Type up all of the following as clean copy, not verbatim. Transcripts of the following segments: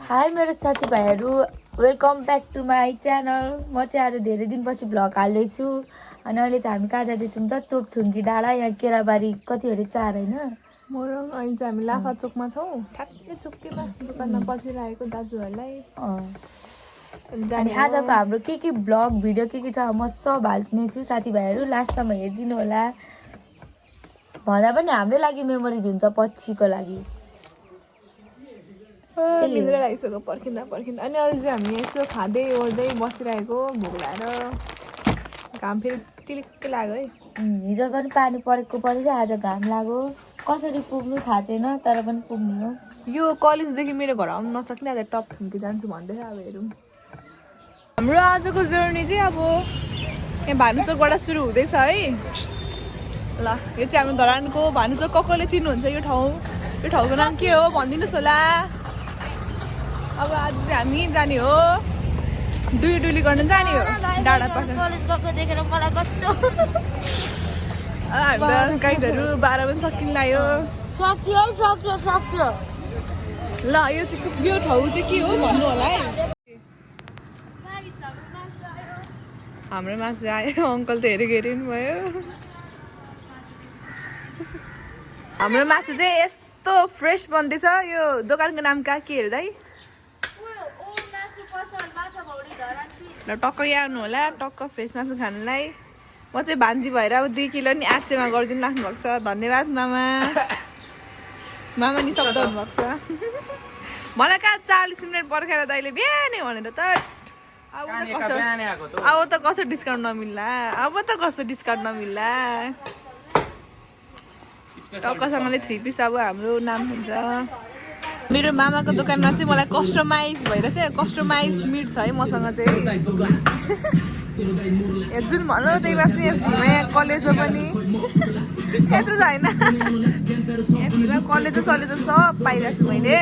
High मेरो साथीभाइहरू, welcome back to my channel. म चाहिँ आज धेरै दिनपछि भ्लग हाल्दैछु। अनि अहिले चाहिँ हामी कहाँ जाँदैछौँ त? तोपथुङ्गी डाँडा या केराबारी कति अरे 4 होइन? मोरङ। अहिले चाहिँ हामी लाफा चोकमा छौँ, ठ्याक्कै चुप्केमा दोकानमा पर्खिरहेको दाजुहरूलाई। अनि आजको हाम्रो के भ्लग भिडियो के छ म सब हाल्नेछु साथीभाइहरू, लास्टसम्म हेरिदिनु होला। भन्दा पनि हाम्रै लागि मेमोरिज हुन्छ पछिको लागि। निद्रा लागिसक्यो पर्खिँदा पर्खिँदा। अनि अहिले चाहिँ हामी यसो खाँदै ओर्दै बसिरहेको, भोक लागेर। घाम फेरि टिलिक्क लाग्यो है। हिजो पनि पानी परेको परेछ, आज घाम लाग्यो। कसरी पुग्नु थाहा छैन, तर पनि पुग्ने हो। यो कलेजदेखि मेरो घर आउनु नसक्ने, आज टप थुम्की जान्छु भन्दैछ। अब हेरौँ। हाम्रो आजको जर्नी चाहिँ अब यहाँ भानुचोकबाट सुरु हुँदैछ है। ल, यो चाहिँ हाम्रो धरानको भानुचोक। कसले चिन्नुहुन्छ यो ठाउँ? यो ठाउँको नाम के हो भनिदिनुहोस् होला। अब आज चाहिँ हामी जाने हो, डुली गर्न जाने हो डाँडा पाखा। कलेज गएको देखेर मलाई कस्तो हामी त गाइडहरू 12 पनि सकिन लाग्यो। सक्यो सक्यो सक्यो। ल, यो ठाउँ चाहिँ के हो भन्नु होला है। हाम्रो मासु आयो, अङ्कल त हेरेको हेरि नि भयो। हाम्रो मासु चाहिँ यस्तो फ्रेस बन्दैछ। यो दोकानको नाम के अरे दाइ? ल, टक्कै आउनु होला, टक्क फ्रेस मासु खानुलाई। म चाहिँ भान्जी भएर अब 2 किलो नि 800 मा गरिदिनु लाग्नु भएको छ। धन्यवाद मामा। मामा नि शब्द हुनुभएको छ। मलाई कहाँ 40 मिनट पर्खेर दाइले बिहानै भनेर त। अब त कसो डिस्काउन्ट नमिल्ला, अब त कस्तो डिस्काउन्ट नमिल्ला। टक्कसँगले 3 पिस अब हाम्रो नाम हुन्छ। मेरो मामाको दोकानमा चाहिँ मलाई कस्टमाइज भएर चाहिँ कस्टमाइज मिट छ है मसँग चाहिँ। जुन भन्नु त्यही मासु यहाँ फ्रीमा, यहाँ कलेजो पनि यत्रो त होइन, यहाँ फ्रीमा कलेजो सलेजो सब पाइरहेको छु मैले।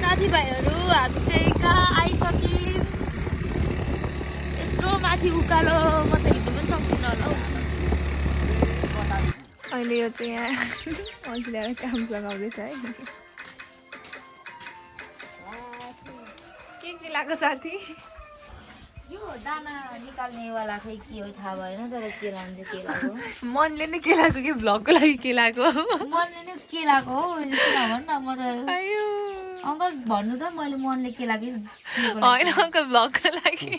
साथीभाइहरू, हामी चाहिँ कहाँ आइसक्यौँ। यत्रो माथि उकालो म त हिँड्नु पनि सक्दिनँ होला हौ। अहिले यो चाहिँ यहाँ अल्छी ल्याएर काम लगाउँदैछ है। के लाग्यो साथी? यो दाना निकाल्नेवाला खै के हो थाहा भएन, तर के लान्छ के लाग्यो। मनले नै के लाग्यो कि भ्लगको लागि के लाग्यो? मनले नै के लाग्यो हो, यस्तो नभन् न। म त अङ्कल भन्नु त, मैले मनले के लाग्यो होइन अङ्कल, भ्लगको लागि।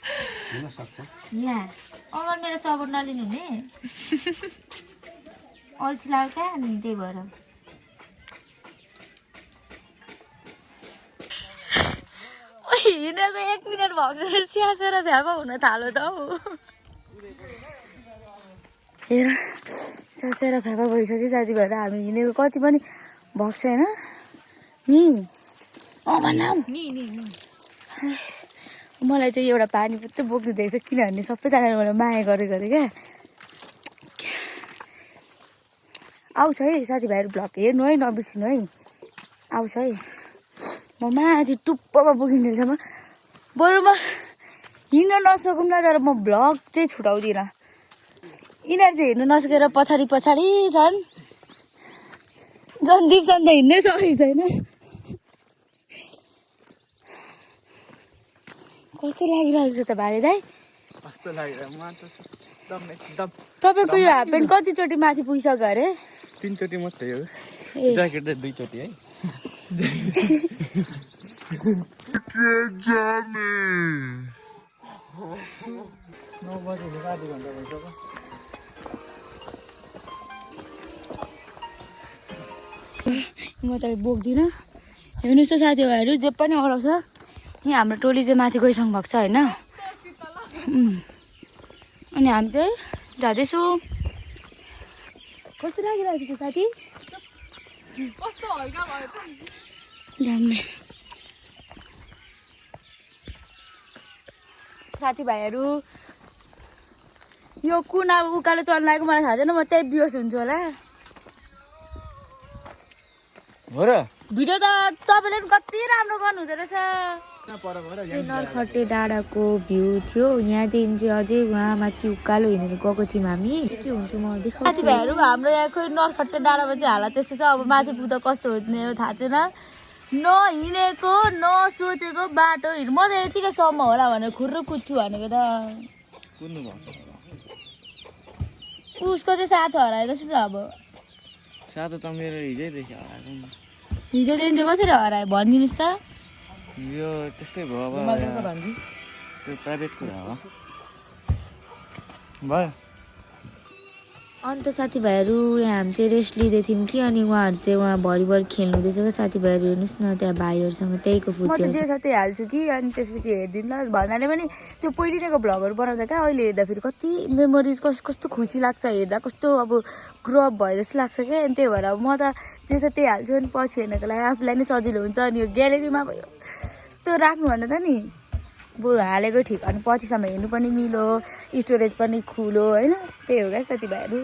या अङ्कल मेरो सपोर्ट नलिनु हुने। अल्छी लाग्यो क्या, अनि त्यही भएर। हिँडेको 1 मिनट भएको छ, स्यासेर भ्याएको हुन थाल्यो त हौ। हेर, स्यासेर भ्याएको भइसक्यो साथीभाइ। हामी हिँडेको कति पनि भएको छैन नि। मलाई चाहिँ एउटा पानी मात्रै बोक्नु दिएको छ, किनभने सबैजनाले मलाई माया गरेको क्या। आउँछ है साथीभाइहरू, भ्लग हेर्नु है, नबिर्सिनु है। आउँछ है, म माथि टुप्पोमा पुगिन्दैछ। बरु म हिँड्न नसकौँ न, तर म भ्लग चाहिँ छुटाउँदिनँ। यिनीहरू चाहिँ हिँड्नु नसकेर पछाडि पछाडि छन्। जनदीप सन त हिँड्नै सकेको छैन। कस्तो लागिरहेको छ त भाइ दाइ? कस्तो लाग्यो? म त एकदम। तपाईँको यो हाफ प्यान्ट कतिचोटि माथि पुगिसक्यो अरे? 3 चोटि मात्रै हो, ज्याकेट त 2 चोटि है। म त बोक्दिनँ। हेर्नुहोस् त साथीभाइहरू, जे पनि अराउँछ। यहाँ हाम्रो टोली चाहिँ माथि गइसक्नु भएको छ होइन। अनि हामी चाहिँ जाँदैछु। कस्तो लागिरहेको छ साथी? कस्तो हल्का भयो त। साथीभाइहरू, यो कुन अब उकालो चल्न लागेको मलाई थाहा छैन। म त्यही बिहोस हुन्छु होला। हो र? भिडियो त तपाईँले पनि कति राम्रो गर्नुहुँदो रहेछ। नरखटे डाँडाको भ्यू थियो यहाँदेखि चाहिँ अझै वहाँ माथि उकालो हिँडेर गएको थियौँ हामी के हुन्छ म देखाउँछु साथीभाइहरू हाम्रो यहाँको नरखटे डाँडामा चाहिँ हालत त्यस्तो छ अब माथि पुग्दा कस्तो हुने थाहा छैन नहिँडेको नसोचेको बाटो म त यतिकैसम्म होला भनेर खुर्रो कुद्छु भनेको त उसको चाहिँ साथी हरायो जस्तो छ अब साथी त मेरो हिजैदेखि हराएको नि हिजोदेखि चाहिँ कसरी हरायो भनिदिनुहोस् त यो त्यस्तै भयो अब त्यो प्राइभेट कुरा हो भयो अन्त साथीभाइहरू यहाँ हामी चाहिँ रेस्ट लिँदै थियौँ कि अनि उहाँहरू चाहिँ वहाँ भलिबल खेल्नु हुँदैछ क्या साथीभाइहरू हेर्नुहोस् न त्यहाँ भाइहरूसँग त्यहीको फुट जे छ त्यही हाल्छु कि अनि त्यसपछि हेरिदिनु ल भन्नाले पनि त्यो पहिलेको भ्लगहरू बनाउँदा क्या अहिले हेर्दाखेरि कति मेमोरिज कस्तो खुसी लाग्छ हेर्दा कस्तो अब ग्रो अप भयो जस्तो लाग्छ क्या अनि त्यही भएर म त जे छ त्यही हाल्छु अनि पछि हेर्नको लागि आफूलाई नै सजिलो हुन्छ अनि यो ग्यालेरीमा यस्तो राख्नुभन्दा त नि बरु हालेको ठिक अनि पछिसम्म हेर्नु पनि मिलो स्टोरेज पनि खुलो होइन त्यही हो क्या साथीभाइहरू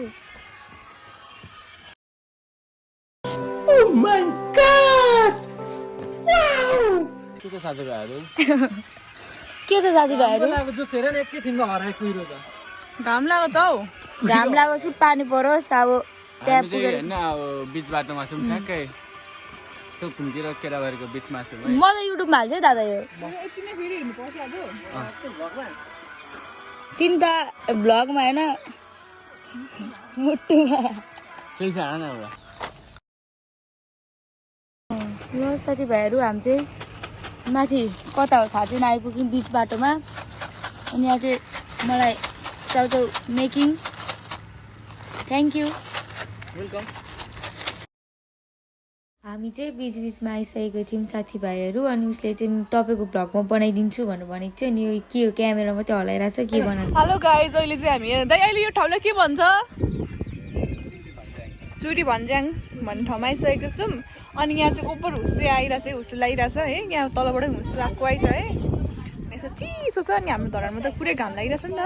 के छ साथीभाइहरू के त साथीभाइहरू घाम लाग्यो त हौ घाम लागोस् कि पानी परोस् अब त्यहाँ पुगेर होइन अब बिच बाटोमा छौँ ठ्याक्कै त्यो घुम्तिर केराबारीको बिचमा छु म त युट्युबमा हाल्छु है दादा यो तिमी त भ्लगमा होइन मुटुमा सेल्फी हान न एउटा ल साथीभाइहरू हामी चाहिँ माथि कता हो थाहा छैन आइपुग्यौँ बिच बाटोमा अनि यहाँ चाहिँ मलाई chow chow making thank you welcome हामी चाहिँ बिचमा आइसकेको थियौँ साथीभाइहरू अनि उसले चाहिँ तपाईँको भ्लगमा बनाइदिन्छु भनेर भनेको थियो अनि यो के हो क्यामेरा मात्रै हलाइरहेको छ के बनाएको हेलो गाइज अहिले चाहिँ हामी दाइ अहिले यो ठाउँलाई के भन्छ चुरी भन्ज्याङ भन्ने ठाउँमा आइसकेको छौँ अनि यहाँ चाहिँ ओपर हुस्से आइरहेछ है हुस्से लागिरहेछ है यहाँ तलबाटै हुस्से आएको आइछ है यसो चिसो छ अनि हाम्रो धरानमा त पुरै घाम लागिरहेछ नि त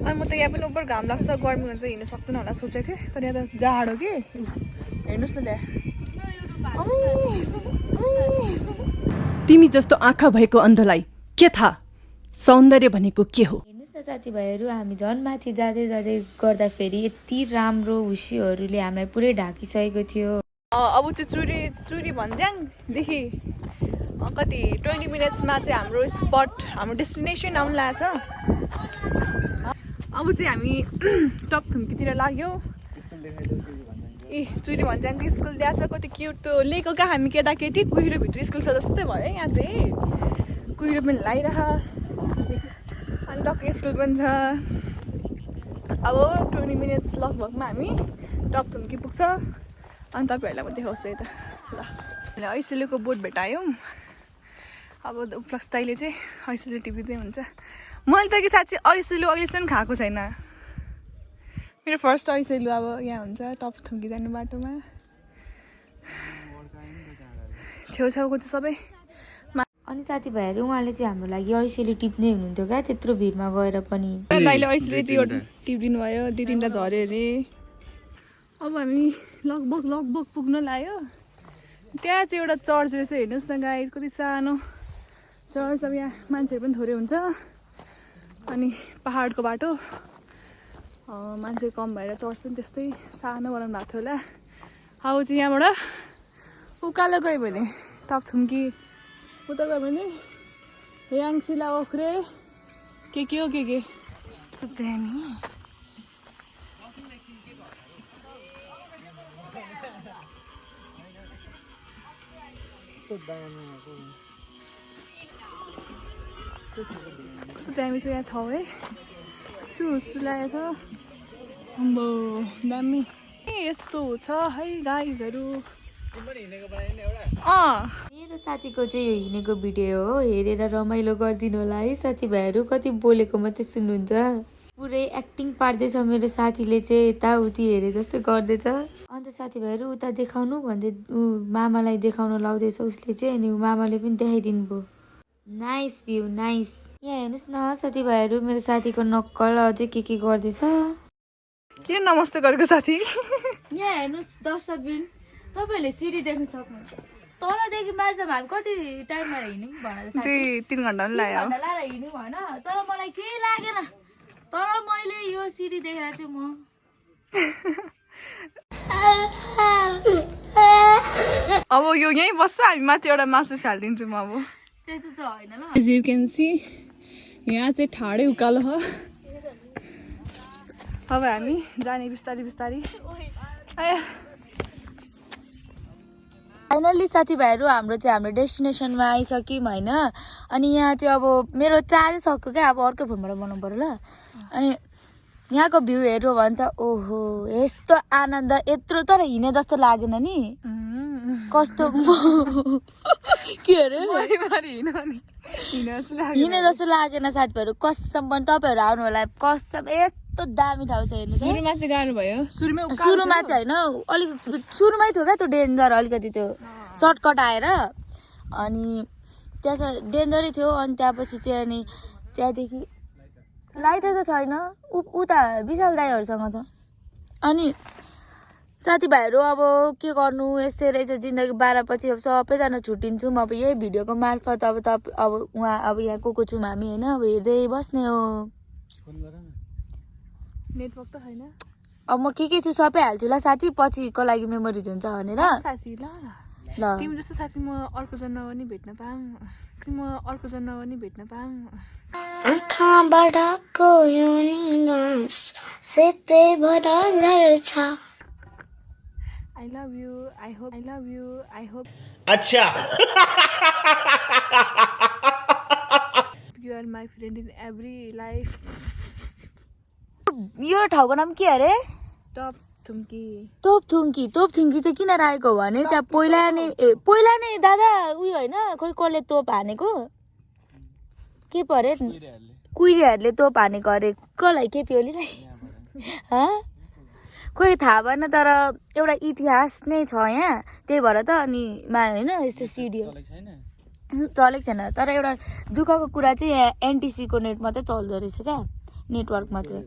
अनि म त यहाँ पनि ओपर घाम लाग्छ गर्मी हुन्छ हिँड्नु सक्दैन होला सोचेको थिएँ तर यहाँ त जाडो के हेर्नुहोस् न त्यहाँ तिमी जस्तो आँखा भएको अन्धलाई के थाहा सौन्दर्य भनेको के हो हेर्नुहोस् न साथीभाइहरू हामी झन् माथि जाँदै जाँदै गर्दाखेरि यति राम्रो हुसीहरूले हामीलाई पुरै ढाकिसकेको थियो अब चाहिँ चुरी भन्ज्याङदेखि कति 20 मिनट्समा चाहिँ हाम्रो स्पट हाम्रो डेस्टिनेसन आउनु लागेको छ अब चाहिँ हामी टपथुम्कीतिर लाग्यौँ ए चुरी भन्ज्याङको स्कुल त्यहाँ छ कति क्युट त्यो लिएको क्या हामी केटाकेटी कुहिरोभित्र स्कुल छ जस्तै भयो यहाँ चाहिँ कुहिरो पनि लगाइरह अनि टक्कै स्कुल पनि छ अब 20 मिनट्स लगभगमा हामी टपथुम्की पुग्छ अनि तपाईँहरूलाई म देखाउँछु यता ल ऐसेलुको बोट भेटायौँ अब प्लस तैँले चाहिँ ऐसेलु टिपिँदै हुन्छ मैले त कि साँच्ची ऐसेलु अहिलेसम्म खाएको छैन मेरो फर्स्ट ऐसेलु अब यहाँ हुन्छ टपथुम्की जाने बाटोमा छेउछाउको चाहिँ सबै अनि साथीभाइहरू उहाँले चाहिँ हाम्रो लागि ऐसेलु टिप्नै हुनुहुन्थ्यो क्या त्यत्रो भिडमा गएर पनि दाइले ऐसेलु टिपिदिनु भयो 2-3टा झऱ्यो अरे अब हामी लगभग पुग्न लाग्यो त्यहाँ चाहिँ एउटा चर्च रहेछ हेर्नुहोस् न गाइस कति सानो चर्च अब यहाँ मान्छेहरू पनि थोरै हुन्छ अनि पहाडको बाटो मान्छे कम भएर चर्च पनि त्यस्तै सानो बनाउनु भएको थियो होला अब चाहिँ यहाँबाट उकालो गयो भने टपथुम्की उता गयो भने याङसिला ओख्रे के हो के यस्तो दामी कस्तो दामी छ यहाँ ठाउँ है सुसु लागेको छ अम्बो दामी ए यस्तो छ है गाइजहरू मेरो साथीको चाहिँ यो हिँडेको भिडियो हो हेरेर रमाइलो गरिदिनु होला है साथीभाइहरू कति बोलेको मात्रै सुन्नुहुन्छ पुरै एक्टिङ पार्दैछ मेरो साथीले चाहिँ यताउति हेरे जस्तो गर्दैछ अन्त साथीभाइहरू उता देखाउनु भन्दै मामालाई देखाउन लाउँदैछ उसले चाहिँ अनि मामाले पनि देखाइदिनु भयो नाइस भ्यू नाइस यहाँ हेर्नुहोस् न साथीभाइहरू मेरो साथीको नक्कल अझै के गर्दैछ किन नमस्ते गरेको साथी यहाँ हेर्नुहोस् दर्शकबिन तपाईँहरूले सिडी देख्न सक्नुहुन्छ तलदेखि मान्छे हामी कति टाइममा हिँड्यौँ भन त साथी 2-3 घन्टा पनि लाग्यो घन्टा लाएर हिँड्यौँ होइन तर मलाई केही लागेन तर मैले यो सिडी देखेर चाहिँ म अब यो यहीँ बस्छ हामी माथि एउटा मासु फालिदिन्छौँ अब त्यस्तो चाहिँ होइन ल As you can see, यहाँ चाहिँ ठाडै उकालो हो अब हामी जाने बिस्तारी बिस्तारी फाइनल्ली साथीभाइहरू हाम्रो डेस्टिनेसनमा आइसक्यौँ होइन अनि यहाँ चाहिँ अब मेरो चार्ज सक्यो क्या अब अर्कै फोनबाट बनाउनु पर्यो ल अनि यहाँको भ्यू हेऱ्यो भने त ओहो यस्तो आनन्द यत्रो तर हिँडे जस्तो लागेन नि कस्तो के अरे हिँडे जस्तो लागेन साथीभाइहरू कसम पनि तपाईँहरू आउनु होला कसम यस्तो दामी ठाउँ छ हेर्नु सुरुमा चाहिँ गानुभयो सुरुमा चाहिँ होइन अलिक सुरुमै थियो क्या त्यो डेन्जर अलिकति त्यो सर्टकट आएर अनि त्यहाँ चाहिँ डेन्जरै थियो अनि त्यहाँपछि चाहिँ अनि त्यहाँदेखि लाइटर त छैन उता विशाल दाईहरूसँग छ अनि साथीभाइहरू अब के गर्नु यस्तै रहेछ जिन्दगी 12 पछि अब सबैजना छुट्टिन्छौँ अब यही भिडियोको मार्फत अब उहाँ अब यहाँ को छौँ हामी होइन अब हेर्दै बस्ने हो नेटवर्क त छैन अब म के छु सबै हाल्छु ल साथी पछिको लागि मेमोरिज हुन्छ भनेर साथी ल ल तिमी जस्तो साथी म अर्को जन्ममा पनि भेट्न पाऊँ आँखाबाट सेतै भएर झर्छ I love you. I hope. अच्छा You are my friend in every life. यो ठाउँको नाम के अरे Top थुम्की. तोपथुङ्की चाहिँ किन राखेको हो भने त्यहाँ पहिला नै दादा उयो होइन खोइ कसले तोप हानेको के परे कुहिरेहरूले तोप हानेको अरे कसलाई के पियोलीलाई खोइ थाहा भएन तर एउटा इतिहास नै छ यहाँ त्यही भएर त अनि होइन यस्तो सिडियो चलेको छैन तर एउटा दुःखको कुरा चाहिँ यहाँ एनटिसीको नेट मात्रै चल्दो रहेछ क्या नेटवर्क मात्रै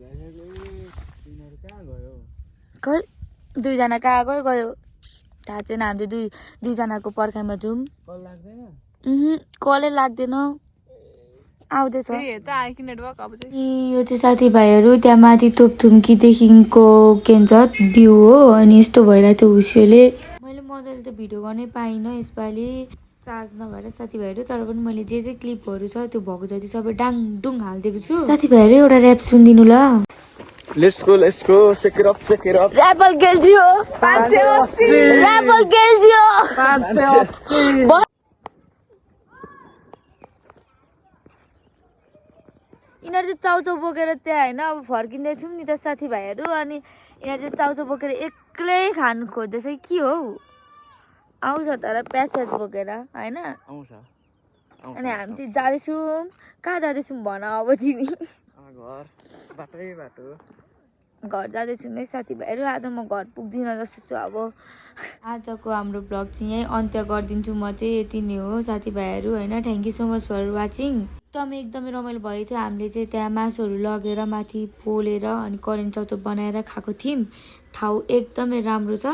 खै दुईजना कहाँ गयो थाहा छैन हामीले दुईजनाको पर्खाइमा जाउँ कलै लाग्दैन आउँदैछ नेटवर्क अब चाहिँ यो चाहिँ साथीभाइहरू त्यहाँ माथि तोपथुम्कीदेखिको के भन्छ भ्यू हो अनि यस्तो भइरहेको थियो हुसियोले मैले मजाले त भिडियो गर्नै पाइनँ यसपालि चार्ज नभएर साथीभाइहरू तर पनि मैले जे क्लिपहरू छ त्यो भएको जति सबै डाङडुङ हालिदिएको छु साथीभाइहरू एउटा ऱ्याप सुनिदिनु ल Let's go, shake it up. ऱ्यापल गेल्जियो 580 ऱ्यापल गेल्जियो 580 यिनीहरू चाहिँ चाउचाउ बोकेर त्यहाँ होइन अब फर्किँदैछौँ नि त साथीभाइहरू अनि यिनीहरू चाहिँ चाउचाउ बोकेर एक्लै खानु खोज्दैछ के हो आउँछ तर प्यासेज बोकेर होइन अनि हामी चाहिँ जाँदैछौँ कहाँ जाँदैछौँ भन अब तिमी घर जाँदैछौँ है साथीभाइहरू आज म घर पुग्दिनँ जस्तो छु अब आजको हाम्रो ब्लग चाहिँ यहीँ अन्त्य गरिदिन्छु म चाहिँ यति नै हो साथीभाइहरू होइन thank you so much for watching एकदमै रमाइलो भएको थियो हामीले चाहिँ त्यहाँ मासुहरू लगेर माथि पोलेर अनि करेन्ट चाउचाउ बनाएर खाएको थियौँ ठाउँ एकदमै राम्रो छ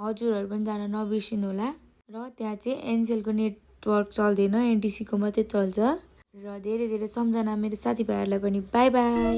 हजुरहरू पनि जान नबिर्सिनु होला र त्यहाँ चाहिँ एनसेलको नेटवर्क चल्दैन एनटिसीको मात्रै चल्छ र धेरै सम्झना मेरो साथीभाइहरूलाई पनि बाई बाई